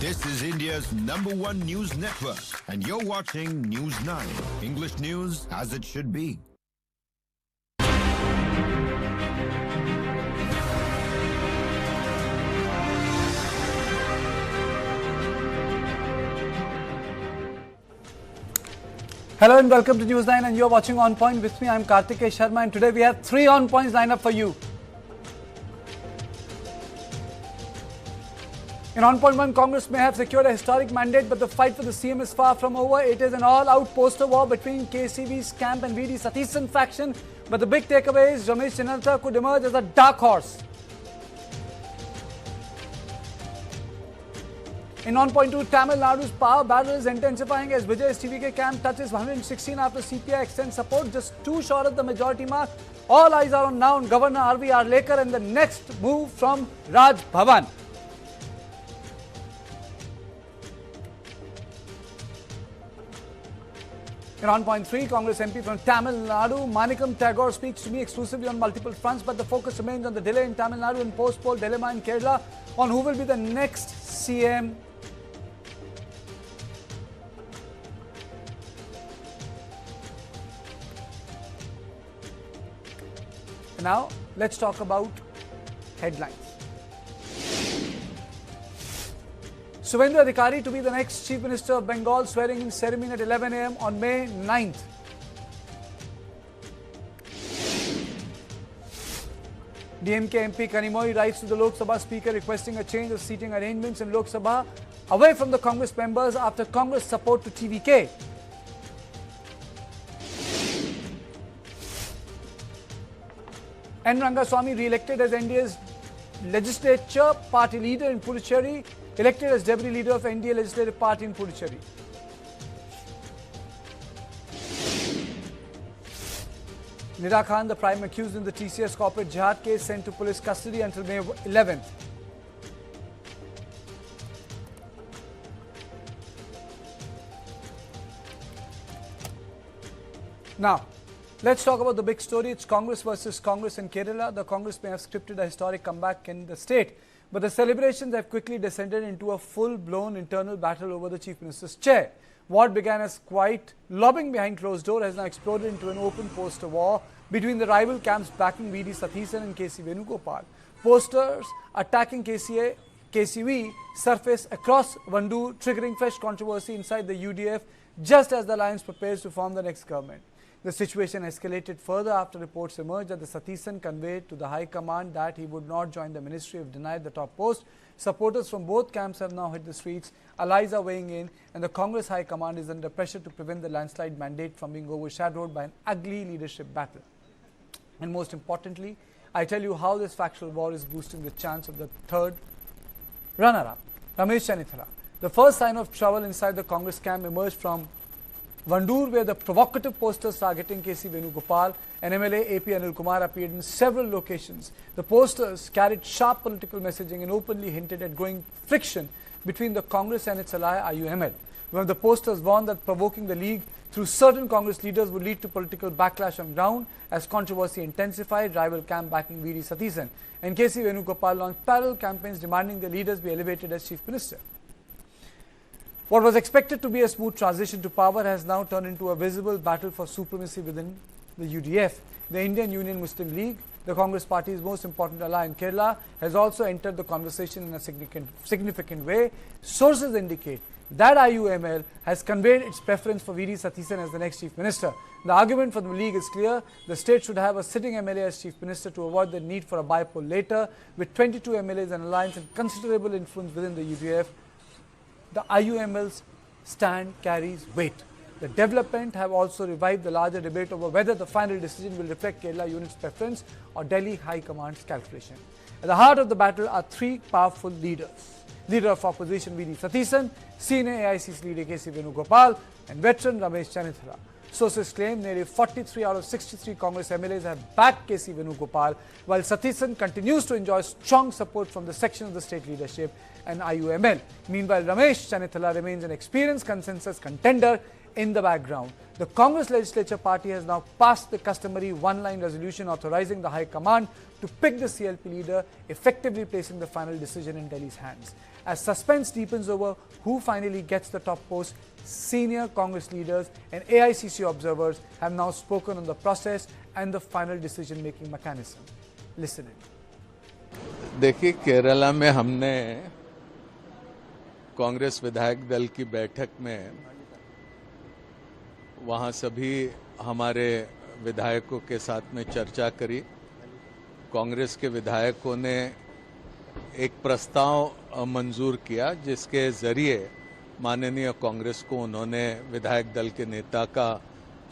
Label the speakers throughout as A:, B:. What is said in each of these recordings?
A: This is India's #1 news network, and you're watching News 9. English news as it should be.
B: Hello and welcome to News 9, and you're watching On Point with me. I'm Kartikeya Sharma, and today we have 3 On Points lined up for you. In On Point 1, Congress may have secured a historic mandate, but the fight for the CM is far from over. It is an all-out poster war between KCV's camp and VD Satheesan faction, but the big takeaway is Ramesh Chennithala could emerge as a dark horse. In On Point 2, Tamil Nadu's power battle is intensifying as Vijay's TVK camp touches 116 after CPI extends support, just 2 short of the majority mark. All eyes are on now on Governor R.V. Arlekar and the next move from Raj Bhavan. In On Point 3, Congress MP from Tamil Nadu, Manikam Tagore, speaks to me exclusively on multiple fronts, but the focus remains on the delay in Tamil Nadu and post-poll dilemma in Kerala on who will be the next CM. Now, let's talk about headlines. Subhendu Adhikari to be the next Chief Minister of Bengal, swearing in ceremony at 11 a.m. on May 9th. DMK MP Kanimoy writes to the Lok Sabha Speaker requesting a change of seating arrangements in Lok Sabha away from the Congress members after Congress support to TVK. N. Rangaswamy re-elected as NDA's legislature party leader in Puducherry, elected as deputy leader of NDA Legislative Party in Puducherry. Nida Khan, the prime accused in the TCS corporate jihad case, sent to police custody until May 11th. Now, let's talk about the big story. It's Congress versus Congress in Kerala. The Congress may have scripted a historic comeback in the state, but the celebrations have quickly descended into a full-blown internal battle over the Chief Minister's chair. What began as quiet lobbying behind closed doors has now exploded into an open poster war between the rival camps backing VD Satheesan and KC Venugopal. Posters attacking KCV surface across Vandoor, triggering fresh controversy inside the UDF just as the alliance prepares to form the next government. The situation escalated further after reports emerged that the Satheesan conveyed to the High Command that he would not join the ministry if denied the top post. Supporters from both camps have now hit the streets. Allies are weighing in, and the Congress High Command is under pressure to prevent the landslide mandate from being overshadowed by an ugly leadership battle. And most importantly, I tell you how this factional war is boosting the chance of the third runner-up, Ramesh Chennithala. The first sign of trouble inside the Congress camp emerged from Vandoor, where the provocative posters targeting KC Venugopal and MLA AP Anil Kumar appeared in several locations. The posters carried sharp political messaging and openly hinted at growing friction between the Congress and its ally IUML. One of the posters warned that provoking the league through certain Congress leaders would lead to political backlash on ground. As controversy intensified, rival camp backing VD Satheesan and KC Venugopal launched parallel campaigns demanding the leaders be elevated as Chief Minister. What was expected to be a smooth transition to power has now turned into a visible battle for supremacy within the UDF. The Indian Union Muslim League, the Congress party's most important ally in Kerala, has also entered the conversation in a significant way. Sources indicate that IUML has conveyed its preference for VD Satheesan as the next Chief Minister. The argument for the League is clear. The state should have a sitting MLA as Chief Minister to avoid the need for a bypoll later. With 22 MLAs and alliance and considerable influence within the UDF, the IUML's stand carries weight. The development have also revived the larger debate over whether the final decision will reflect Kerala unit's preference or Delhi High Command's calculation. At the heart of the battle are 3 powerful leaders. Leader of opposition VD Satheesan, senior AIC's leader KC Venugopal, and veteran Ramesh Chennithala. Sources claim nearly 43 out of 63 Congress MLAs have backed KC Venugopal, while Satheesan continues to enjoy strong support from the section of the state leadership and IUML. Meanwhile, Ramesh Chennithala remains an experienced consensus contender in the background. The Congress Legislature Party has now passed the customary one-line resolution authorizing the High Command to pick the CLP leader, effectively placing the final decision in Delhi's hands. As suspense deepens over who finally gets the top post, senior Congress leaders and AICC observers have now spoken on the process and the final decision-making mechanism. Listen in.
C: देखिए, केरला में हमने कांग्रेस विधायक दल की बैठक में वहाँ सभी हमारे विधायकों के साथ में चर्चा करी। कांग्रेस के विधायकों ने एक प्रस्ताव मंजूर किया जिसके ज़रिए माननीय कांग्रेस को उन्होंने विधायक दल के नेता का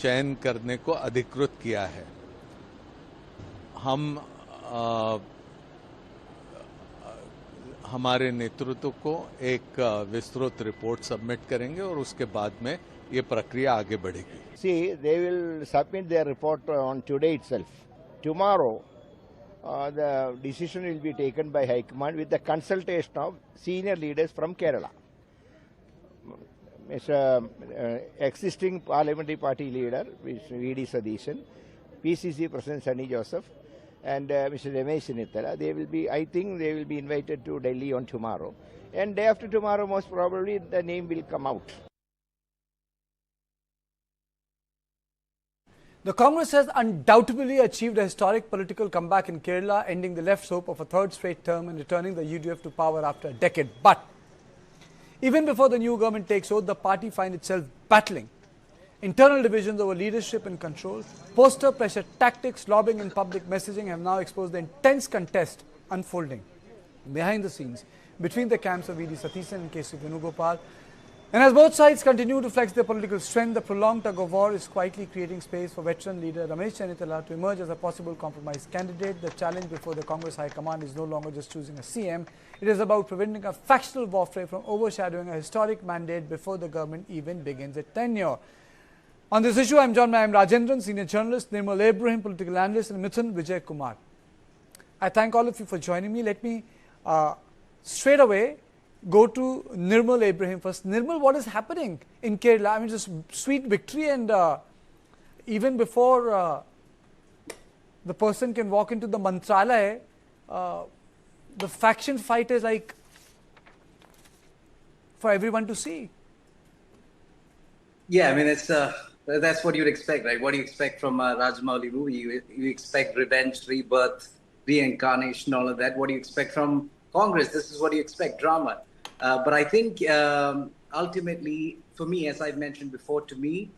C: चयन करने को अधिकृत किया है। हम हमारे नेतृत्व को एक विस्तृत रिपोर्ट सबमिट करेंगे और उसके बाद में ये प्रक्रिया आगे बढ़ेगी।
D: See, they will submit their report on today itself. Tomorrow, the decision will be taken by High Command with the consultation of senior leaders from Kerala. Mr. Existing Parliamentary Party leader, Mr. V.D. Satheesan, PCC President Sunny Joseph, and Mr. Ramesh Chennithala. They will be, I think, they will be invited to Delhi on tomorrow. And day after tomorrow, most probably, the name will come out.
B: The Congress has undoubtedly achieved a historic political comeback in Kerala, ending the left's hope of a third straight term and returning the UDF to power after a decade. But even before the new government takes oath, the party finds itself battling internal divisions over leadership and control. Poster pressure tactics, lobbying and public messaging have now exposed the intense contest unfolding behind the scenes between the camps of V.D. Satheesan and K.C. Venugopal. And as both sides continue to flex their political strength, the prolonged tug-of-war is quietly creating space for veteran leader Ramesh Chennithala to emerge as a possible compromise candidate. The challenge before the Congress High Command is no longer just choosing a CM. It is about preventing a factional warfare from overshadowing a historic mandate before the government even begins its tenure. On this issue, I am joined by Rajendran, senior journalist, Nirmal Ibrahim, political analyst, and Mithun Vijay Kumar. I thank all of you for joining me. Let me straight away go to Nirmal Ibrahim first. Nirmal, what is happening in Kerala? I mean, just sweet victory, and even before the person can walk into the Mantralaya, the faction fight is like for everyone to see.
E: Yeah, I mean, it's that's what you'd expect, right? What do you expect from a Rajamouli movie? You expect revenge, rebirth, reincarnation, all of that. What do you expect from Congress? This is what you expect, drama. But I think ultimately, for me, as I've mentioned before, to me,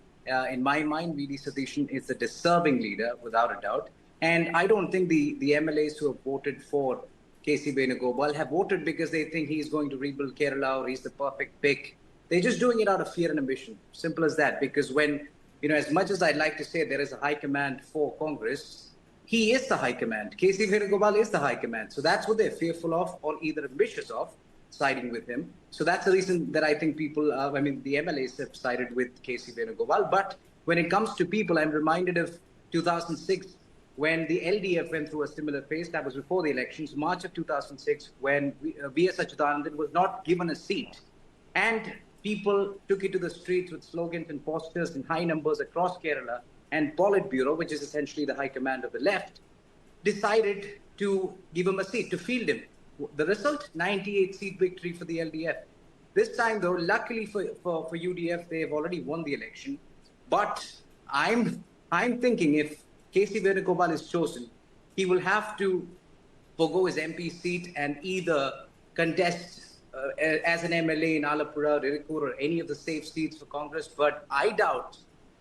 E: in my mind, V.D. Satheesan is a deserving leader, without a doubt. And I don't think the MLAs who have voted for K.C. Venugopal have voted because they think he's going to rebuild Kerala or he's the perfect pick. They're just doing it out of fear and ambition. Simple as that. Because when, as much as I'd like to say there is a high command for Congress, he is the high command. K.C. Venugopal is the high command. So that's what they're fearful of or either ambitious of, siding with him. So that's the reason that I think people, the MLAs have sided with K.C. Venugopal. But when it comes to people, I'm reminded of 2006 when the LDF went through a similar phase. That was before the elections, March of 2006, when V.S. Achyutanandan was not given a seat. And people took it to the streets with slogans and posters in high numbers across Kerala, and Politburo, which is essentially the high command of the left, decided to give him a seat, to field him. The result, 98-seat victory for the LDF. This time, though, luckily for UDF, they have already won the election. But I'm thinking if K.C. Venugopal is chosen, he will have to forgo his MP seat and either contest as an MLA in Alappuzha, Irikur, or any of the safe seats for Congress. But I doubt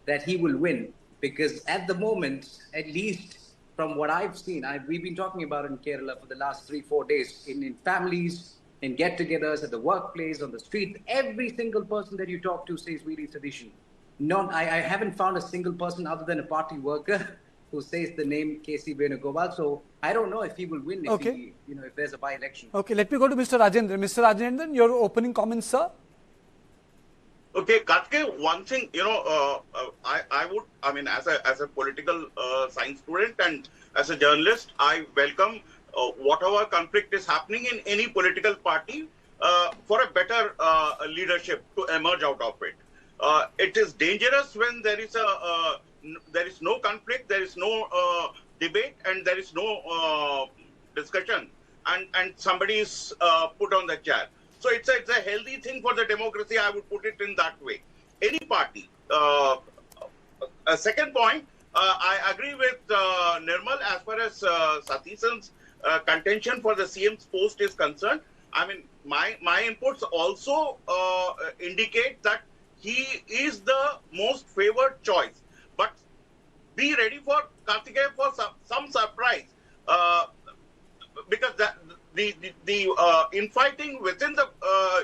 E: that he will win, because at the moment, at least from what I've seen, we've been talking about in Kerala for the last 3-4 days, in families, in get-togethers, at the workplace, on the street, every single person that you talk to says V.D. Satheesan. I haven't found a single person other than a party worker who says the name K.C. Venugopal. So I don't know if he will win if there's a by-election. Okay, let me go to Mr. Rajendran. Mr. Rajendran, your opening comments, sir?
F: Okay, Karthike, one thing, as a political science student and as a journalist, I welcome whatever conflict is happening in any political party for a better leadership to emerge out of it. It is dangerous when there is no conflict, there is no debate, and there is no discussion, and somebody is put on the chair. So it's a healthy thing for the democracy. I would put it in that way. Any party. A second point, I agree with Nirmal as far as Satheesan's contention for the CM's post is concerned. I mean, my inputs also indicate that he is the most favored choice. But be ready for Karthikeya for some surprise, because the infighting within the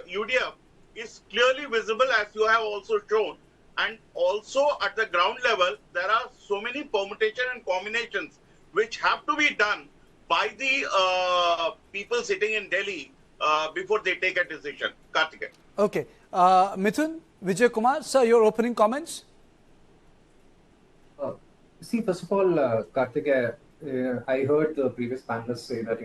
F: UDF is clearly visible, as you have also shown. And also at the ground level, there are so many permutations and combinations which have to be done by the people sitting in Delhi before they take a decision. Karthikeya.
B: Okay. Mithun, Vijay Kumar, sir, your opening comments?
G: See, first of all, Karthikeya, I heard the previous panelists say that,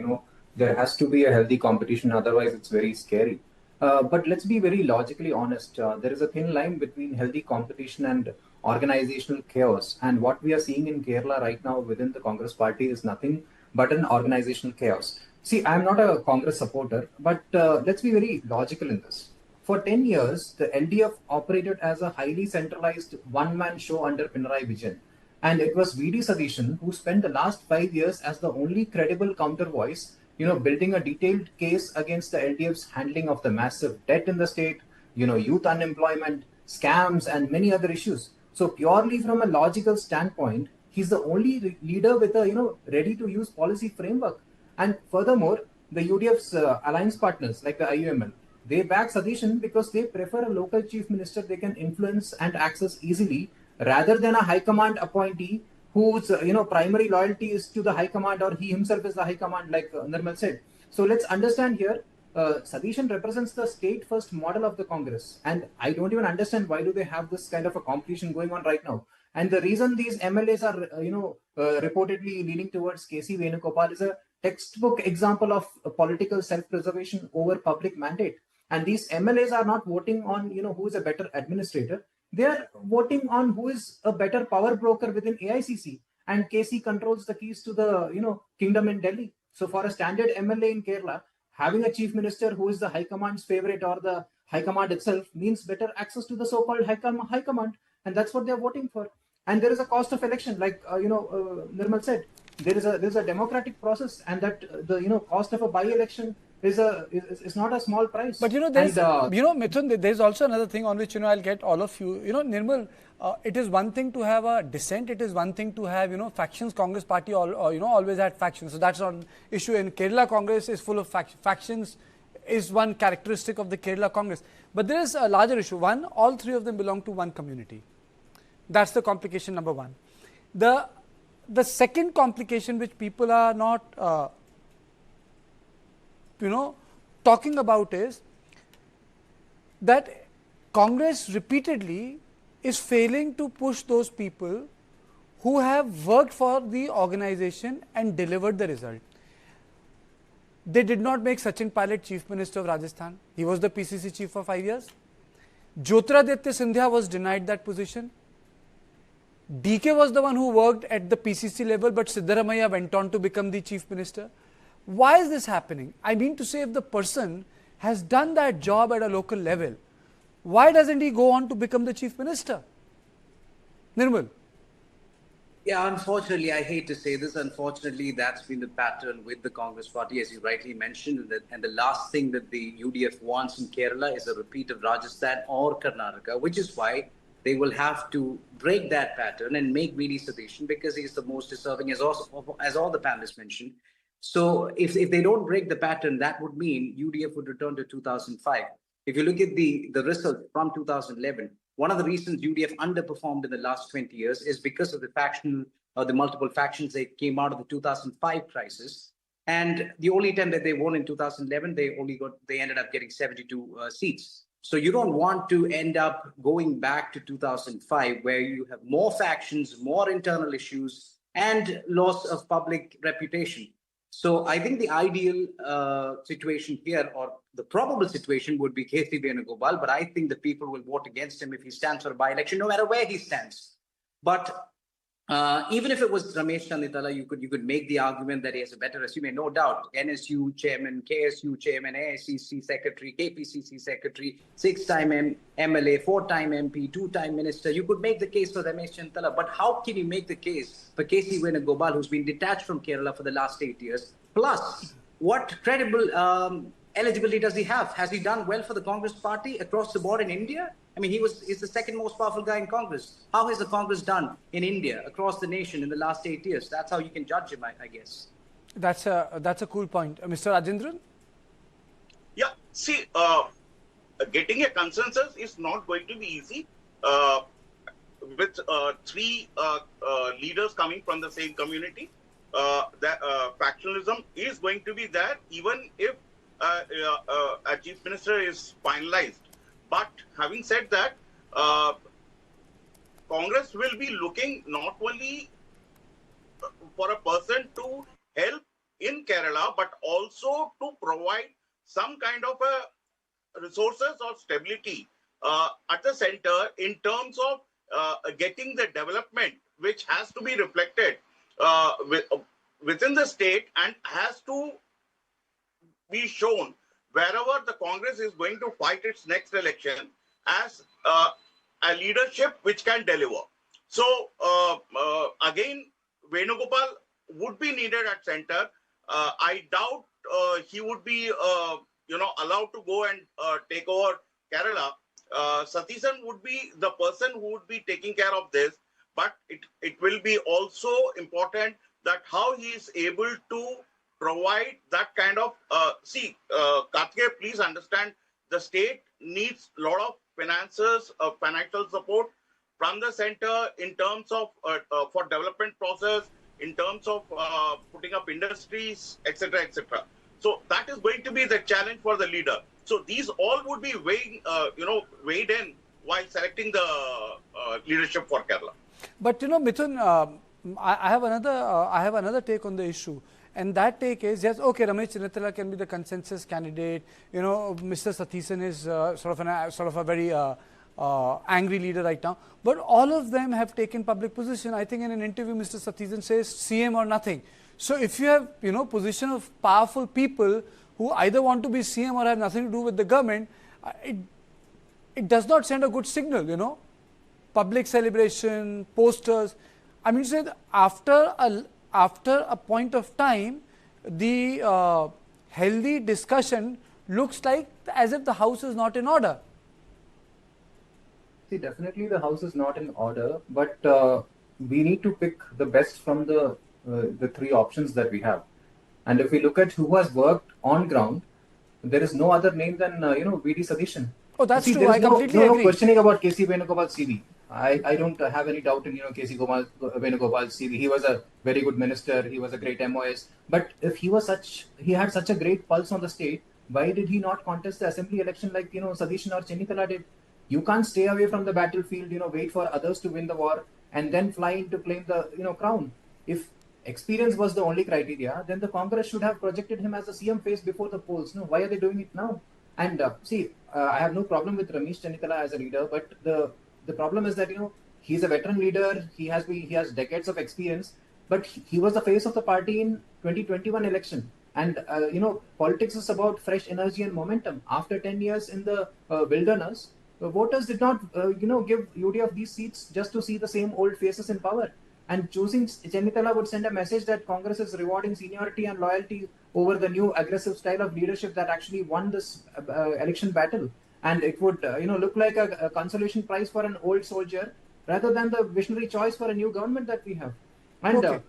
G: there has to be a healthy competition, otherwise it's very scary. But let's be very logically honest. There is a thin line between healthy competition and organizational chaos. And what we are seeing in Kerala right now within the Congress party is nothing but an organizational chaos. See, I'm not a Congress supporter, but let's be very logical in this. For 10 years, the LDF operated as a highly centralized one-man show under Pinarayi Vijayan. And it was V.D. Satheesan who spent the last 5 years as the only credible counter voice, building a detailed case against the LDF's handling of the massive debt in the state, youth unemployment, scams, and many other issues. So purely from a logical standpoint, he's the only leader with a, ready-to-use policy framework. And furthermore, the UDF's alliance partners like the IUML, they back Satheesan because they prefer a local chief minister they can influence and access easily rather than a high command appointee whose primary loyalty is to the high command, or he himself is the high command, like Nirmal said. So let's understand here, Satheesan represents the state first model of the Congress, and I don't even understand why do they have this kind of a competition going on right now. And the reason these MLAs are reportedly leaning towards KC Venugopal is a textbook example of political self-preservation over public mandate. And these MLAs are not voting on who is a better administrator. They are voting on who is a better power broker within AICC, and KC controls the keys to the kingdom in Delhi. So for a standard MLA in Kerala, having a chief minister who is the high command's favorite or the high command itself means better access to the so-called high command, and that's what they're voting for. And there is a cost of election, like Nirmal said. There is a democratic process, and that the cost of a by-election is not a small price.
B: But there's Mithun, there's also another thing on which I'll get all of you. Nirmal, it is one thing to have a dissent. It is one thing to have factions. Congress party always had factions. So that's not an issue. In Kerala, Congress is full of factions. Is one characteristic of the Kerala Congress. But there is a larger issue. One, all three of them belong to one community. That's the complication number one. The second complication which people are not talking about is that Congress repeatedly is failing to push those people who have worked for the organization and delivered the result. They did not make Sachin Pilot Chief Minister of Rajasthan. He was the PCC chief for 5 years. Jyotiraditya Scindia was denied that position. DK was the one who worked at the PCC level, but Siddaramaiah went on to become the chief minister. Why is this happening? I mean to say, if the person has done that job at a local level, why doesn't he go on to become the chief minister? Nirmal.
E: Yeah, unfortunately, I hate to say this, unfortunately, that's been the pattern with the Congress party, as you rightly mentioned. And the last thing that the UDF wants in Kerala is a repeat of Rajasthan or Karnataka, which is why they will have to break that pattern and make V.D. Satheesan, because he's the most deserving, as all the panelists mentioned. So if they don't break the pattern, that would mean UDF would return to 2005. If you look at the results from 2011, one of the reasons UDF underperformed in the last 20 years is because of the multiple factions that came out of the 2005 crisis. And the only time that they won in 2011, they ended up getting 72 seats. So you don't want to end up going back to 2005, where you have more factions, more internal issues, and loss of public reputation. So I think the ideal situation here, or the probable situation, would be K.C. Venugopal, but I think the people will vote against him if he stands for a by-election, no matter where he stands. But even if it was Ramesh Chennithala, you could make the argument that he has a better resume, no doubt. NSU chairman, KSU chairman, AICC secretary, KPCC secretary, 6-time MLA, 4-time MP, 2-time minister. You could make the case for Ramesh Chennithala, but how can you make the case for K.C. Venugopal, who's been detached from Kerala for the last 8 years? Plus, what credible eligibility does he have? Has he done well for the Congress party across the board in India? I mean, he's the second most powerful guy in Congress. How has the Congress done in India, across the nation in the last 8 years? That's how you can judge him, I guess.
B: That's a cool point. Mr. Rajendran?
F: Yeah, see, getting a consensus is not going to be easy. With three leaders coming from the same community, factionalism is going to be there, even if a chief minister is finalized. But having said that, Congress will be looking not only for a person to help in Kerala, but also to provide some kind of a resources or stability at the center in terms of getting the development which has to be reflected within the state and has to be shown wherever the Congress is going to fight its next election as a leadership which can deliver. So again, Venugopal would be needed at center. I doubt he would be allowed to go and take over Kerala. Satheesan would be the person who would be taking care of this, but it will be also important that how he is able to provide that kind of, Karthikeya, please understand, the state needs a lot of financial support from the center in terms of, for development process, in terms of putting up industries, etc., etc. So that is going to be the challenge for the leader. So these all would be weighed in while selecting the leadership for Kerala.
B: But Mithun, I have another take on the issue. And that take is, yes, okay, Ramesh Chennithala can be the consensus candidate. Mr. Satheesan is sort of a very angry leader right now. But all of them have taken public position. I think in an interview, Mr. Satheesan says CM or nothing. So if you have, position of powerful people who either want to be CM or have nothing to do with the government, it does not send a good signal, Public celebration, posters. I mean, say after a point of time, the healthy discussion looks like as if the house is not in order.
G: See, definitely the house is not in order, but we need to pick the best from the three options that we have. And if we look at who has worked on ground, there is no other name than V.D. Satheesan.
B: Oh, that's true. I completely agree.
G: No questioning about K.C. Venugopal's CV. I don't have any doubt in K.C. Venugopal's CV. He was a very good minister. He was a great MOS. But if he had such a great pulse on the state, why did he not contest the assembly election like Satheesan or Chennithala did? You can't stay away from the battlefield. Wait for others to win the war and then fly in to claim the crown. If experience was the only criteria, then the Congress should have projected him as a CM face before the polls. No, why are they doing it now? And I have no problem with Ramesh Chennithala as a leader, but the problem is that he's a veteran leader. He has decades of experience, but he was the face of the party in 2021 election. And politics is about fresh energy and momentum. After 10 years in the wilderness, the voters did not give UDF these seats just to see the same old faces in power. And choosing Chennithala would send a message that Congress is rewarding seniority and loyalty over the new aggressive style of leadership that actually won this election battle. And it would look like a consolation prize for an old soldier rather than the visionary choice for a new government that we have. And okay.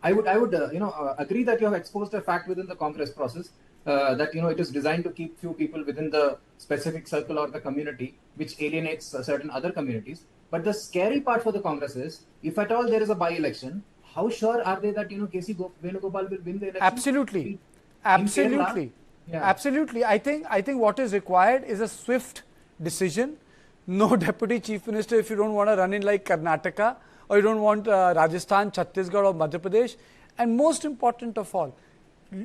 G: I would agree that you have exposed a fact within the Congress process that it is designed to keep few people within the specific circle or the community, which alienates certain other communities. But the scary part for the Congress is, if at all there is a by-election, how sure are they that K.C. Venugopal will win the election?
B: Absolutely, absolutely, yeah. Absolutely. I think what is required is a swift decision. No deputy chief minister if you don't want to run in like Karnataka, or you don't want Rajasthan, Chhattisgarh, or Madhya Pradesh. And most important of all,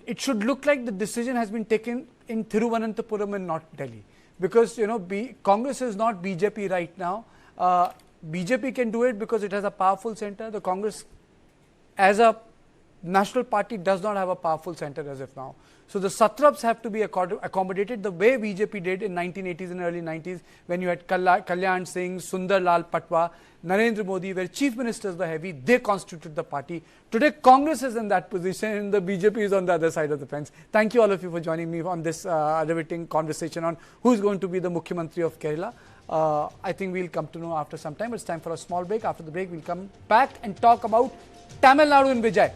B: it should look like the decision has been taken in Thiruvananthapuram and not Delhi. Because, you know, Congress is not BJP right now. BJP can do it because it has a powerful center. The Congress as a national party does not have a powerful center as of now. So the satraps have to be accommodated the way BJP did in 1980s and early 90s when you had Kalyan Singh, Sundar Lal Patwa, Narendra Modi, where chief ministers were heavy. They constituted the party. Today Congress is in that position and the BJP is on the other side of the fence. Thank you all of you for joining me on this riveting conversation on who is going to be the Mukhyamantri of Kerala. I think we'll come to know after some time. It's time for a small break. After the break, we'll come back and talk about Tamil Nadu in Vijay.